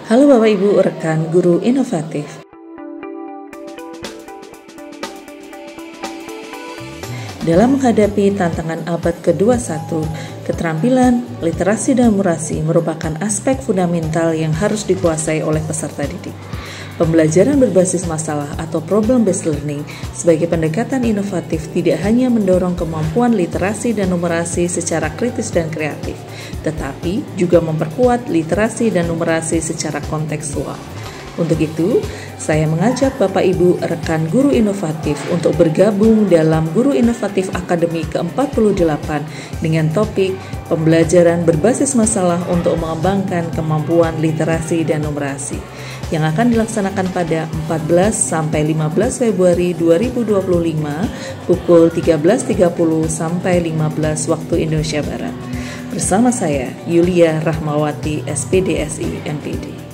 Halo Bapak Ibu rekan guru inovatif. Dalam menghadapi tantangan abad ke-21, keterampilan, literasi, dan numerasi merupakan aspek fundamental yang harus dikuasai oleh peserta didik. Pembelajaran berbasis masalah atau problem-based learning sebagai pendekatan inovatif tidak hanya mendorong kemampuan literasi dan numerasi secara kritis dan kreatif, tetapi juga memperkuat literasi dan numerasi secara kontekstual. Untuk itu, saya mengajak Bapak Ibu rekan guru inovatif untuk bergabung dalam Guru Inovatif Akademi ke-48 dengan topik Pembelajaran berbasis masalah untuk mengembangkan kemampuan literasi dan numerasi yang akan dilaksanakan pada 14 sampai 15 Februari 2025 pukul 13.30 sampai 15 waktu Indonesia Barat. Bersama saya, Yulia Rachmawati, S.Pd.Si, M.Pd.